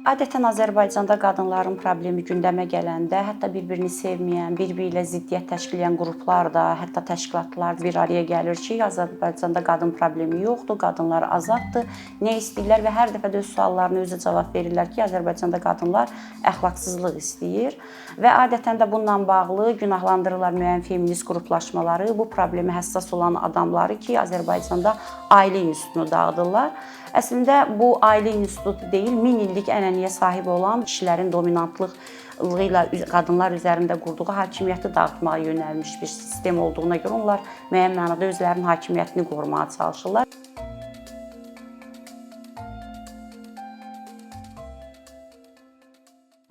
Adətən Azərbaycanda qadınların problemi gündəmə gələndə, hətta bir-birini sevməyən, bir-biri ilə ziddiyyət təşkil edən qruplar da, hətta təşkilatlar bir araya gəlir ki, Azərbaycanda qadın problemi yoxdur, qadınlar azaddır, nə istəyirlər və hər dəfə də öz suallarına özü cavab verirlər ki, Azərbaycanda qadınlar əxlaqsızlıq istəyir və adətən də bununla bağlı günahlandırırlar müəyyən feminist qruplaşmaları, bu problemi həssas olan adamları ki, Azərbaycanda ailə institutunu dağıdırlar. Əslində bu ailə institutu deyil, 1000 illik ənənəyə sahib olan kişilərin dominantlığı ilə qadınlar üzərində qurduğu hakimiyyəti dağıtmağa yönəlmiş bir sistem olduğuna görə onlar müəyyən mənada özlərinin hakimiyyətini qorumağa çalışırlar.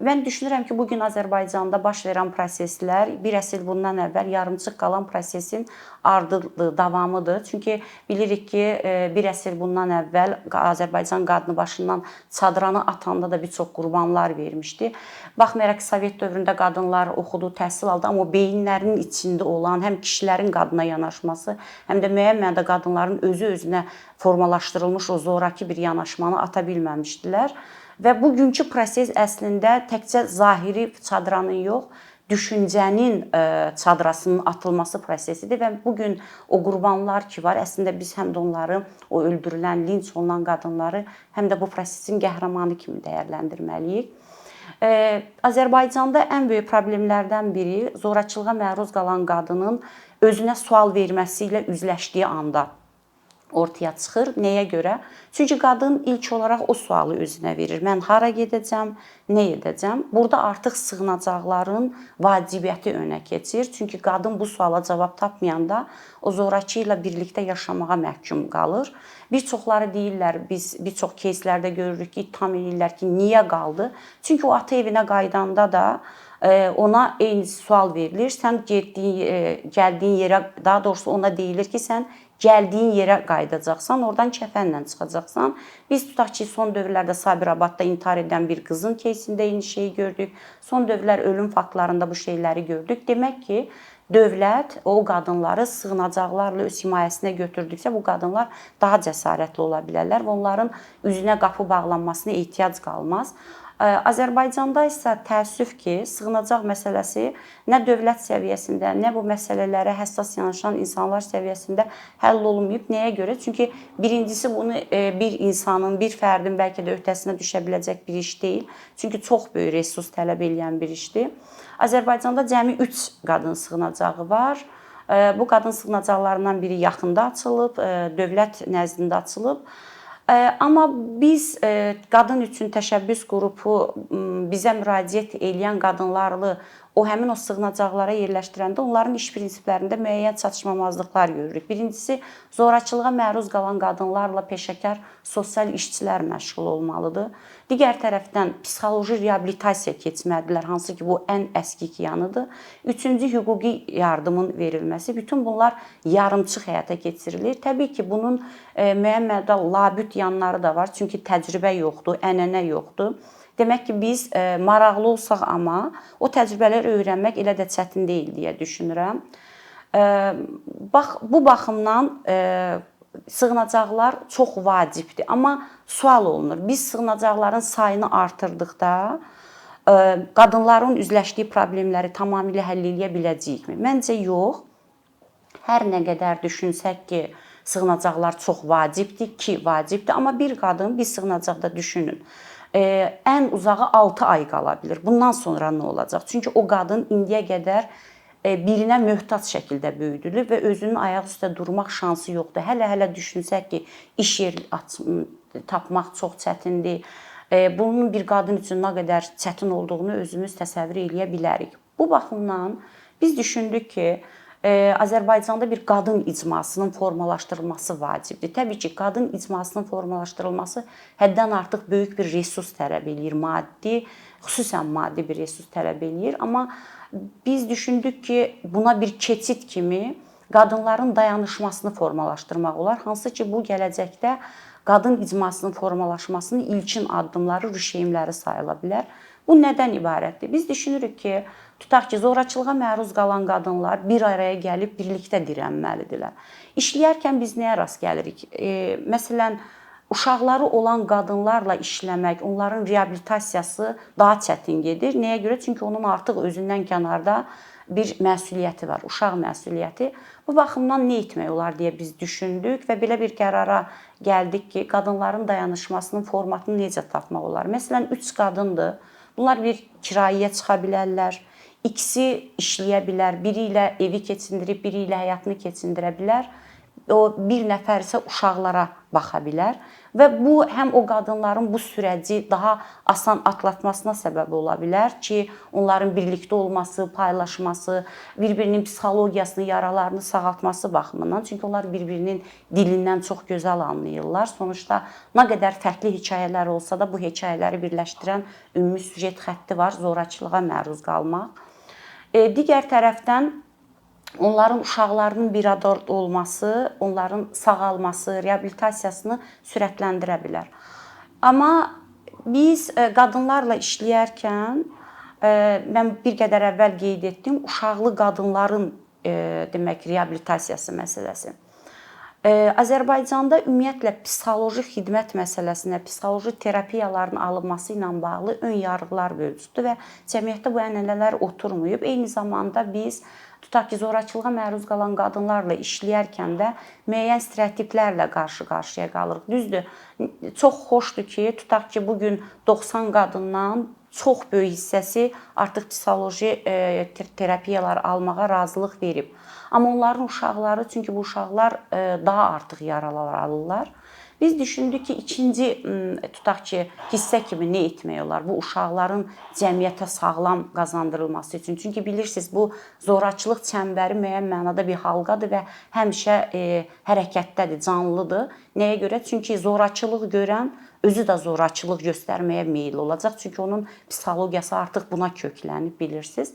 Mən düşünürəm ki, bugün Azərbaycanda baş verən proseslər bir əsr bundan əvvəl yarımçıq qalan prosesin ardıdır, davamıdır. Çünki bilirik ki, bir əsr bundan əvvəl Azərbaycan qadını başından çadıranı atanda da bir çox qurbanlar vermişdi. Baxmayaraq ki, Sovet dövründə qadınlar oxudu, təhsil aldı, amma beyinlərinin içində olan həm kişilərin qadına yanaşması, həm də müəyyən mənada qadınların özü-özünə formalaşdırılmış o zorakı bir yanaşmanı ata bilməmişdilər. Və bugünkü proses əslində təkcə zahiri çadıranın yox, düşüncənin çadrasının atılması prosesidir və bugün o qurbanlar ki var, əslində biz həm də onları, o öldürülən, linç olunan qadınları həm də bu prosesin qəhrəmanı kimi dəyərləndirməliyik. Azərbaycanda ən böyük problemlərdən biri zorakılığa məruz qalan qadının özünə sual verməsi ilə üzləşdiyi anda ortaya çıxır. Nəyə görə? Çünki qadın ilk olaraq o sualı özünə verir. Mən hara gedəcəm, nə edəcəm? Burada artıq sığınacaqların vacibiyyəti önə keçir. Çünki qadın bu suala cavab tapmayanda o zorakı ilə birlikdə yaşamağa məhkum qalır. Bir çoxları deyirlər, biz bir çox keyslərdə görürük ki, ittiham edirlər ki, niyə qaldı? Çünki o ata evinə qaydanda da ona eyni sual verilir. Sən gəldiyin yerə, daha doğrusu ona deyilir ki, sən gəldiyin yerə qayıdacaqsan, oradan kəfənlə çıxacaqsan. Biz tutaq ki, son dövrlərdə Sabirabadda intihar edən bir qızın keysində eyni şeyi gördük. Son dövrlər ölüm faktlarında bu şeyləri gördük. Demək ki, dövlət o qadınları sığınacaqlarla öz himayəsinə götürdüksə, bu qadınlar daha cəsarətli ola bilərlər və onların üzünə qapı bağlanmasına ehtiyac qalmaz. Azərbaycanda isə təəssüf ki, sığınacaq məsələsi nə dövlət səviyyəsində, nə bu məsələlərə həssas yanaşan insanlar səviyyəsində həll olunmayıb. Nəyə görə? Çünki birincisi bunu bir insanın, bir fərdin bəlkə də öhdəsinə düşə biləcək bir iş deyil. Çünki çox böyük resurs tələb edən bir işdir. Azərbaycanda cəmi 3 qadın sığınacağı var. Bu qadın sığınacaqlarından biri yaxında açılıb, dövlət nəzdində açılıb. Amma biz qadın üçün təşəbbüs qrupu bizə müraciət edən qadınlarla o həmin o sığınacaqlara yerləşdirəndə onların iş prinsiplərində müəyyən çatışmamazlıqlar görürük. Birincisi, zorakılığa məruz qalan qadınlarla peşəkar sosial işçilər məşğul olmalıdır. Digər tərəfdən psixoloji reabilitasiya keçməlidirlər, hansı ki bu ən əskik yanıdır. Üçüncü, hüquqi yardımın verilməsi. Bütün bunlar yarımçıq həyata keçirilir. Təbii ki, bunun müəyyən mənada labüd yanları da var. Çünki təcrübə yoxdur, ənənə yoxdur. Demək ki, biz maraqlı olsaq amma o təcrübələri öyrənmək elə də çətin deyil deyə düşünürəm. Bu baxımdan sığınacaqlar çox vacibdir. Amma sual olunur, biz sığınacaqların sayını artırdıqda qadınların üzləşdiyi problemləri tamamilə həll edə biləcəyikmi? Məncə yox. Hər nə qədər düşünsək ki, sığınacaqlar çox vacibdir ki, vacibdir. Amma bir qadın bir sığınacaqda düşünün. Ən uzağı 6 ay qala bilər. Bundan sonra nə olacaq? Çünki o qadın indiyə qədər birinə möhtac şəkildə böyüdülür və özünün ayaq üstə durmaq şansı yoxdur. Hələ düşünsək ki, iş yeri tapmaq çox çətindir. Bunun bir qadın üçün nə qədər çətin olduğunu özümüz təsəvvür edə bilərik. Bu baxımdan biz düşündük ki, Azərbaycanda bir qadın icmasının formalaşdırılması vacibdir. Təbii ki, qadın icmasının formalaşdırılması həddən artıq böyük bir resurs tələb edir, maddi, xüsusən maddi bir resurs tələb edir. Amma biz düşündük ki, buna bir keçid kimi qadınların dayanışmasını formalaşdırmaq olar. Hansı ki, bu gələcəkdə qadın icmasının formalaşmasının ilkin addımları, rüşeymləri sayıla bilər. Bu nədən ibarətdir? Biz düşünürük ki, tutaq ki, zorakılığa məruz qalan qadınlar bir araya gəlib birlikdə dirənməlidirlər. İşləyərkən biz nəyə rast gəlirik? Məsələn, uşaqları olan qadınlarla işləmək, onların reabilitasiyası daha çətin gedir. Nəyə görə? Çünki onun artıq özündən kənarda bir məsuliyyəti var, uşaq məsuliyyəti. Bu baxımdan nə etmək olar deyə biz düşündük və belə bir qərara gəldik ki, qadınların dayanışmasının formatını necə tapmaq olar? Məsələn, 3 qadındır. Bunlar bir kirayəyə çıxa bilərlər. İkisi işləyə bilər. Biri ilə evi keçindirib, biri ilə həyatını keçindirə bilər. O bir nəfər isə uşaqlara baxa bilər və bu həm o qadınların bu sürəci daha asan atlatmasına səbəb ola bilər ki, onların birlikdə olması, paylaşması, bir-birinin psixologiyasını, yaralarını sağaltması baxımından. Çünki onlar bir-birinin dilindən çox gözəl anlayırlar. Sonuçta nə qədər fərqli hekayələr olsa da bu hekayələri birləşdirən ümumi süjet xətti var: zorakılığa məruz qalmaq. Digər tərəfdən onların uşaqlarının bir arada olması, onların sağalması, reabilitasiyasını sürətləndirə bilər. Amma biz qadınlarla işləyərkən, mən bir qədər əvvəl qeyd etdim, uşaqlı qadınların demək reabilitasiyası məsələsi. Azərbaycanda ümumiyyətlə psixoloji xidmət məsələsinə, psixoloji terapiyaların alınması ilə bağlı ön yarğılar mövcuddur və cəmiyyətdə bu ənənələr oturmayıb. Eyni zamanda biz tutaq ki, zorakılığa məruz qalan qadınlarla işləyərkən də müəyyən stereotiplərlə qarşı-qarşıya qalırıq. Düzdür, çox xoşdur ki, tutaq ki, bugün 90 qadından çox böyük hissəsi artıq psixoloji terapiyalar almağa razılıq verib. Amma onların uşaqları, çünki bu uşaqlar daha artıq yaralar alırlar. Biz düşündük ki, ikinci tutaq ki, hissə kimi nə etmək olar bu uşaqların cəmiyyətə sağlam qazandırılması üçün. Çünki bilirsiniz, bu zorakılıq çəmbəri müəyyən mənada bir halqadır və həmişə hərəkətdədir, canlıdır. Nəyə görə? Çünki zorakılıq görən özü də zorakılıq göstərməyə meyil olacaq. Çünki onun psixologiyası artıq buna köklənib, bilirsiniz.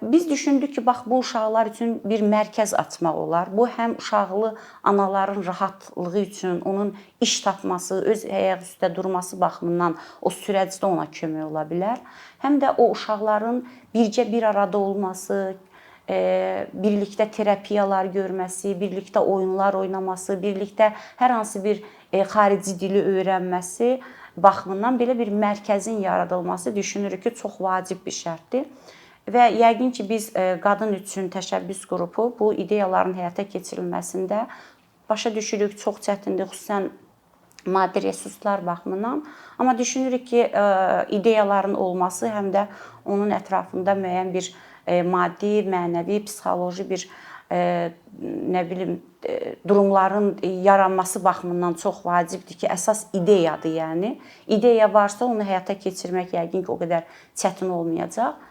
Biz düşündük ki, bax, bu uşaqlar üçün bir mərkəz açmaq olar. Bu həm uşaqlı anaların rahatlığı üçün, onun iş tapması, öz ayaq üstə durması baxımından o sürəcdə ona kömək ola bilər. Həm də o uşaqların bircə bir arada olması, birlikdə terapiyalar görməsi, birlikdə oyunlar oynaması, birlikdə hər hansı bir xarici dili öyrənməsi baxımından belə bir mərkəzin yaradılması düşünürük ki, çox vacib bir şərtdir. Və yəqin ki, biz qadın üçün təşəbbüs qrupu bu ideyaların həyata keçirilməsində başa düşürük, çox çətindir, xüsusən maddi resurslar baxımından. Amma düşünürük ki, ideyaların olması həm də onun ətrafında müəyyən bir maddi, mənəvi, psixoloji bir nə bilim durumların yaranması baxımından çox vacibdir ki, əsas ideyadır, yəni. İdeya varsa onu həyata keçirmək yəqin ki, o qədər çətin olmayacaq.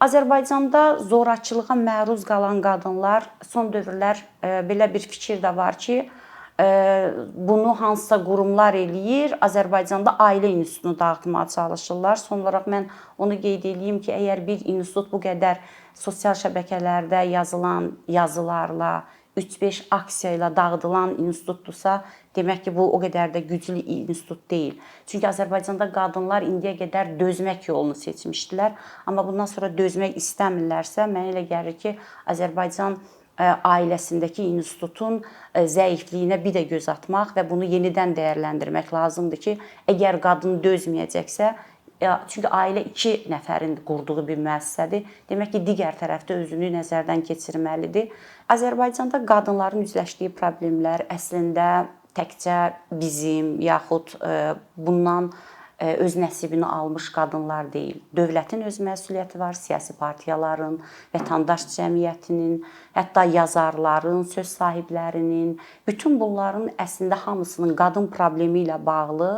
Azərbaycanda zorakılığa məruz qalan qadınlar son dövrlər belə bir fikir də var ki, bunu hansısa qurumlar eləyir, Azərbaycanda ailə institutunu dağıtmağa çalışırlar. Son olaraq mən onu qeyd edeyim ki, əgər bir institut bu qədər sosial şəbəkələrdə yazılan yazılarla, 3-5 aksiya ilə dağıdılan institutdursa, demək ki, bu o qədər də güclü institut deyil. Çünki Azərbaycanda qadınlar indiyə qədər dözmək yolunu seçmişdilər. Amma bundan sonra dözmək istəmirlərsə, mənə elə gəlir ki, Azərbaycan ailəsindəki institutun zəifliyinə bir də göz atmaq və bunu yenidən dəyərləndirmək lazımdır ki, əgər qadın dözməyəcəksə, çünki ailə 2 nəfərin qurduğu bir müəssisədir. Demək ki, digər tərəfdə özünü nəzərdən keçirməlidir. Azərbaycanda qadınların üzləşdiyi problemlər əslində təkcə bizim yaxud bundan öz nəsibini almış qadınlar deyil. Dövlətin öz məsuliyyəti var, siyasi partiyaların, vətəndaş cəmiyyətinin, hətta yazarların, söz sahiblərinin, bütün bunların əslində hamısının qadın problemi ilə bağlı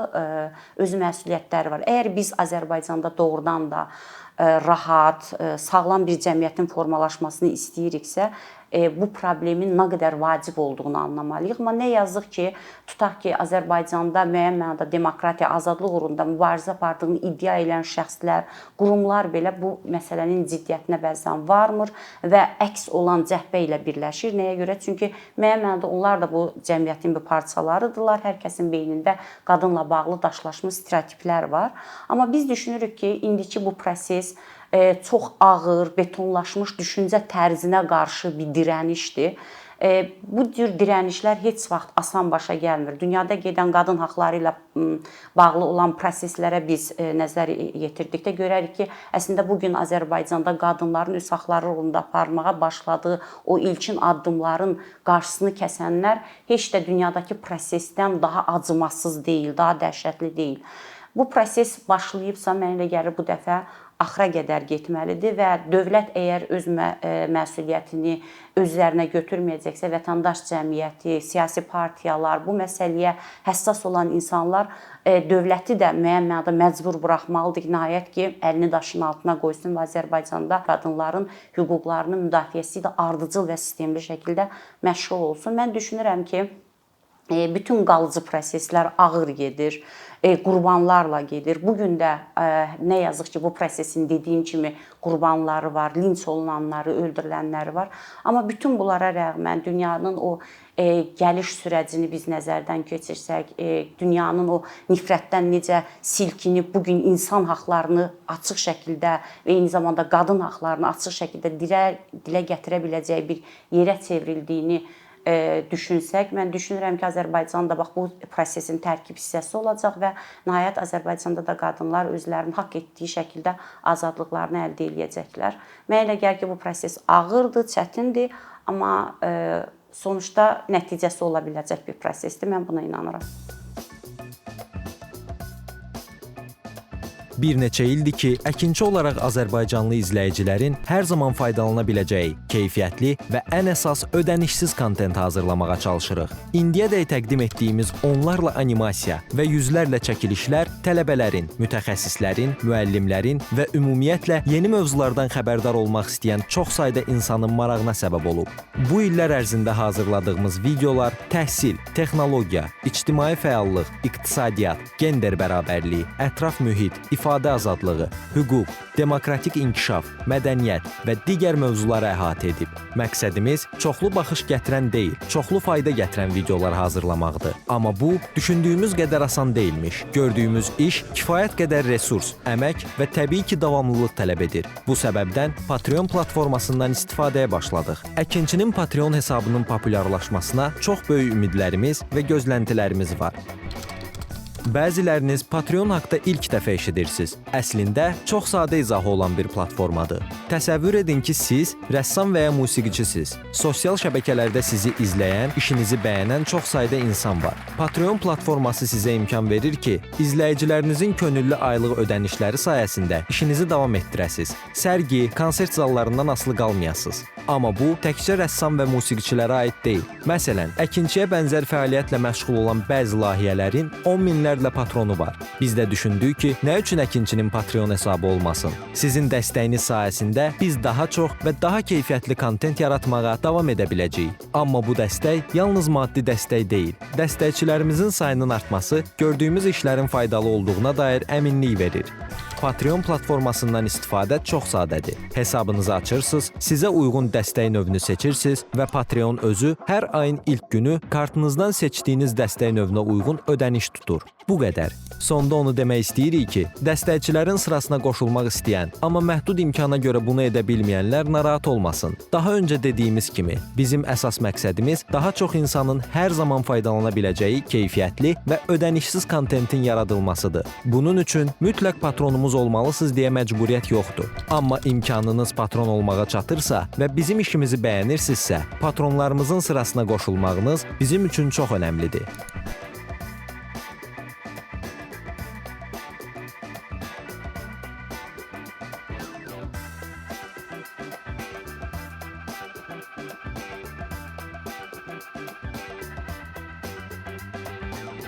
öz məsuliyyətləri var. Əgər biz Azərbaycanda doğrudan da rahat, sağlam bir cəmiyyətin formalaşmasını istəyiriksə, bu problemin nə qədər vacib olduğunu anlamalıyıq. Amma nə yazıq ki, tutaq ki, Azərbaycanda müəyyən mənada demokratiya, azadlıq uğrunda mübarizə apardığını iddia edən şəxslər, qurumlar belə bu məsələnin ciddiyyətinə bəzən varmır və əks olan cəhbə ilə birləşir. Nəyə görə? Çünki müəyyən mənada onlar da bu cəmiyyətin bir parçalarıdırlar. Hər kəsin beynində qadınla bağlı daşlaşmış stereotiplər var. Amma biz düşünürük ki, indiki bu proses çox ağır, betonlaşmış düşüncə tərzinə qarşı bir dirənişdir. Bu cür dirənişlər heç vaxt asan başa gəlmir. Dünyada gedən qadın haqları ilə bağlı olan proseslərə biz nəzər yetirdikdə görərik ki, əslində bu gün Azərbaycanda qadınların öz haqları uğrunda aparmağa başladığı o ilkin addımların qarşısını kəsənlər heç də dünyadakı prosesdən daha acımasız deyil, daha dəhşətli deyil. Bu proses başlayıbsa, mənə elə gəlir bu dəfə axıra qədər getməlidir və dövlət əgər öz məsuliyyətini özlərinə götürməyəcəksə, vətəndaş cəmiyyəti, siyasi partiyalar, bu məsələyə həssas olan insanlar dövləti də müəyyən mənada məcbur buraxmalıdır. Nəhayət ki, əlini daşın altına qoysun və Azərbaycanda qadınların hüquqlarının müdafiəsi ilə ardıcıl və sistemli şəkildə məşğul olsun. Mən düşünürəm ki, bütün qalıcı proseslər ağır gedir, qurbanlarla gedir. Bugün də nə yazıq ki, bu prosesin dediyim kimi qurbanları var, linç olunanları, öldürülənləri var. Amma bütün bunlara rəğmən dünyanın o gəliş sürəcini biz nəzərdən keçirsək, dünyanın o nifrətdən necə silkinib bugün insan haqlarını açıq şəkildə və eyni zamanda qadın haqlarını açıq şəkildə dilə gətirə biləcəyi bir yerə çevrildiyini düşünsək, mən düşünürəm ki, Azərbaycan da bax bu prosesin tərkib hissəsi olacaq və nəhayət Azərbaycanda da qadınlar özlərinin haqq etdiyi şəkildə azadlıqlarını əldə edəcəklər. Mənə elə gəlir ki, bu proses ağırdır, çətindir, amma sonuçta nəticəsi ola biləcək bir prosesdir. Mən buna inanıram. Bir neçə ildir ki, əkinçi olaraq Azərbaycanlı izləyicilərin hər zaman faydalana biləcəyi, keyfiyyətli və ən əsas ödənişsiz kontent hazırlamağa çalışırıq. İndiyədək təqdim etdiyimiz onlarla animasiya və yüzlərlə çəkilişlər tələbələrin, mütəxəssislərin, müəllimlərin və ümumiyyətlə yeni mövzulardan xəbərdar olmaq istəyən çox sayda insanın marağına səbəb olub. Bu illər ərzində hazırladığımız videolar təhsil, texnologiya, ictimai fəallıq, iqtisadiyyat, gender bərabərliyi, ətraf mühit, ifadə azadlığı, hüquq, demokratik inkişaf, mədəniyyət və digər mövzuları əhatə edib. Məqsədimiz çoxlu baxış gətirən deyil, çoxlu fayda gətirən videolar hazırlamaqdır. Amma bu, düşündüyümüz qədər asan deyilmiş. Gördüyümüz iş kifayət qədər resurs, əmək və təbii ki, davamlılıq tələb edir. Bu səbəbdən Patreon platformasından istifadəyə başladıq. Əkinçinin Patreon hesabının populyarlaşmasına çox böyük ümidlərimiz və gözləntilərimiz var. Bəziləriniz Patreon haqda ilk dəfə eşidirsiniz. Əslində, çox sadə izahı olan bir platformadır. Təsəvvür edin ki, siz rəssam və ya musiqiçisiniz. Sosial şəbəkələrdə sizi izləyən, işinizi bəyənən çox sayda insan var. Patreon platforması sizə imkan verir ki, izləyicilərinizin könüllü aylıq ödənişləri sayəsində işinizi davam etdirəsiniz. Sərgi, konsert zallarından asılı qalmayasınız. Amma bu, təkcə rəssam və musiqiçilərə aid deyil. Məsələn, əkinçiyə bənzər fəaliyyətlə məşğul olan bəzi layihələrin 10 minlərlə patronu var. Biz də düşündük ki, nə üçün əkinçinin Patreon hesabı olmasın? Sizin dəstəyiniz sayəsində biz daha çox və daha keyfiyyətli kontent yaratmağa davam edə biləcəyik. Amma bu dəstək yalnız maddi dəstək deyil. Dəstəkçilərimizin sayının artması gördüyümüz işlərin faydalı olduğuna dair əminlik verir. Patreon platformasından istifadə çox sadədir. Hesabınızı açırsınız, sizə uyğun dəstək növünü seçirsiniz və Patreon özü hər ayın ilk günü kartınızdan seçdiyiniz dəstək növünə uyğun ödəniş tutur. Bu qədər. Sonda onu demək istəyirik ki, dəstəkçilərin sırasına qoşulmaq istəyən, amma məhdud imkana görə bunu edə bilməyənlər narahat olmasın. Daha öncə dediyimiz kimi, bizim əsas məqsədimiz daha çox insanın hər zaman faydalana biləcəyi keyfiyyətli və ödənişsiz kontentin yaradılmasıdır. Bunun üçün mütləq patronumuz olmalısınız deyə məcburiyyət yoxdur. Amma imkanınız patron olmağa çatırsa və bizim işimizi bəyənirsinizsə, patronlarımızın sırasına qoşulmağınız bizim üçün çox önəmlidir.